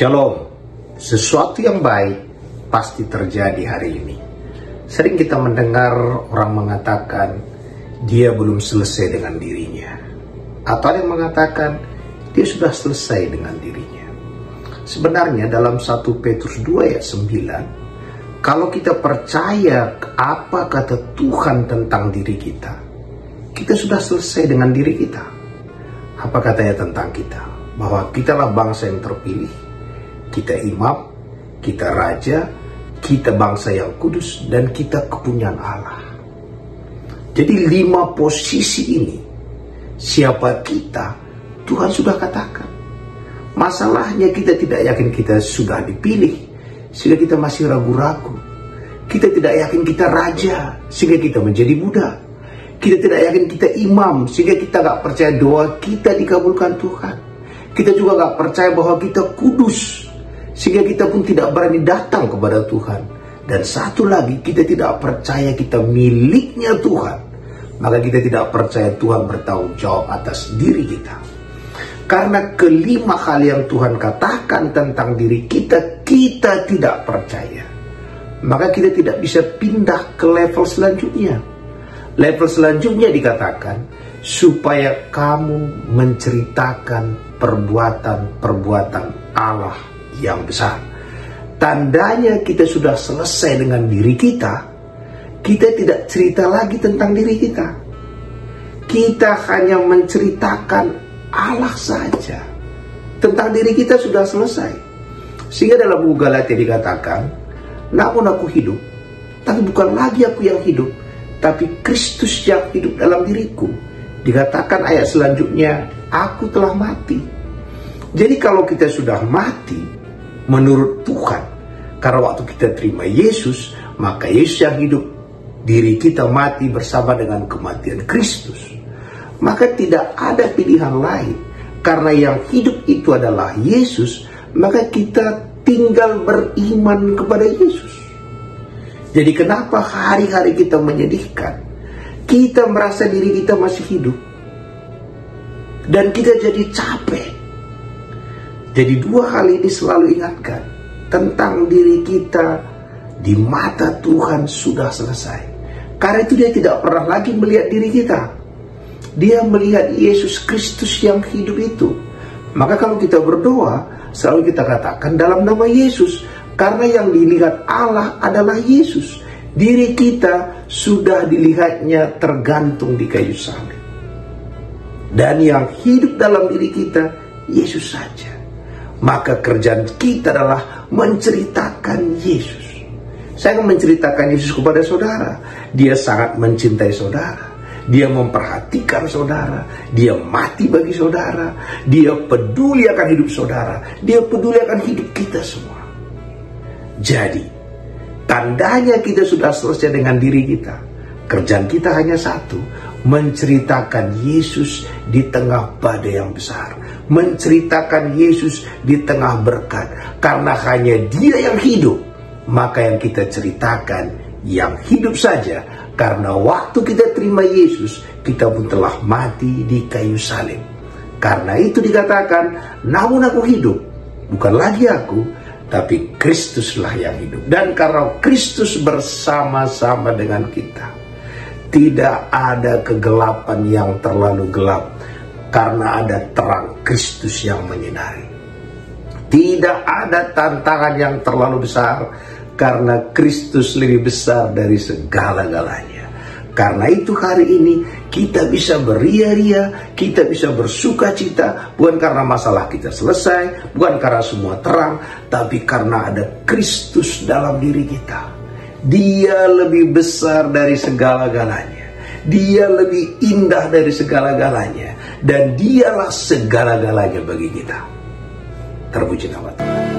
Shalom, sesuatu yang baik pasti terjadi hari ini. Sering kita mendengar orang mengatakan dia belum selesai dengan dirinya, atau ada yang mengatakan dia sudah selesai dengan dirinya. Sebenarnya dalam 1 Petrus 2 ayat 9, kalau kita percaya apa kata Tuhan tentang diri kita, kita sudah selesai dengan diri kita. Apa katanya tentang kita? Bahwa kitalah bangsa yang terpilih, kita imam, kita raja, kita bangsa yang kudus, dan kita kepunyaan Allah. Jadi 5 posisi ini, siapa kita, Tuhan sudah katakan. Masalahnya kita tidak yakin kita sudah dipilih, sehingga kita masih ragu-ragu. Kita tidak yakin kita raja, sehingga kita menjadi budak. Kita tidak yakin kita imam, sehingga kita gak percaya doa kita dikabulkan Tuhan. Kita juga gak percaya bahwa kita kudus, sehingga kita pun tidak berani datang kepada Tuhan. Dan satu lagi, kita tidak percaya kita miliknya Tuhan. Maka kita tidak percaya Tuhan bertanggung jawab atas diri kita. Karena kelima hal yang Tuhan katakan tentang diri kita, kita tidak percaya. Maka kita tidak bisa pindah ke level selanjutnya. Level selanjutnya dikatakan, supaya kamu menceritakan perbuatan-perbuatan Allah yang besar. Tandanya kita sudah selesai dengan diri kita. Kita tidak cerita lagi tentang diri kita. Kita hanya menceritakan Allah saja. Tentang diri kita sudah selesai. Sehingga dalam buku Galatia dikatakan, namun aku hidup, tapi bukan lagi aku yang hidup, tapi Kristus yang hidup dalam diriku. Dikatakan ayat selanjutnya, aku telah mati. Jadi kalau kita sudah mati, menurut Tuhan, karena waktu kita terima Yesus, maka Yesus yang hidup, diri kita mati bersama dengan kematian Kristus. Maka tidak ada pilihan lain. Karena yang hidup itu adalah Yesus, maka kita tinggal beriman kepada Yesus. Jadi kenapa hari-hari kita menyedihkan? Kita merasa diri kita masih hidup. Dan kita jadi capek. Jadi 2 hal ini selalu ingatkan. Tentang diri kita di mata Tuhan sudah selesai. Karena itu dia tidak pernah lagi melihat diri kita. Dia melihat Yesus Kristus yang hidup itu. Maka kalau kita berdoa, selalu kita katakan dalam nama Yesus. Karena yang dilihat Allah adalah Yesus. Diri kita sudah dilihatnya tergantung di kayu salib. Dan yang hidup dalam diri kita, Yesus saja. Maka kerjaan kita adalah menceritakan Yesus. Saya akan menceritakan Yesus kepada saudara. Dia sangat mencintai saudara. Dia memperhatikan saudara. Dia mati bagi saudara. Dia peduli akan hidup saudara. Dia peduli akan hidup kita semua. Jadi, tandanya kita sudah selesai dengan diri kita. Kerjaan kita hanya satu, menceritakan Yesus di tengah badai yang besar. Menceritakan Yesus di tengah berkat. Karena hanya Dia yang hidup, maka yang kita ceritakan yang hidup saja. Karena waktu kita terima Yesus, kita pun telah mati di kayu salib. Karena itu dikatakan, namun aku hidup, bukan lagi aku, tapi Kristuslah yang hidup. Dan karena Kristus bersama-sama dengan kita, tidak ada kegelapan yang terlalu gelap, karena ada terang Kristus yang menyinari. Tidak ada tantangan yang terlalu besar, karena Kristus lebih besar dari segala-galanya. Karena itu hari ini kita bisa beria-ria, kita bisa bersuka cita, bukan karena masalah kita selesai, bukan karena semua terang, tapi karena ada Kristus dalam diri kita. Dia lebih besar dari segala-galanya. Dia lebih indah dari segala-galanya. Dan dialah segala-galanya bagi kita. Terpuji nama Tuhan.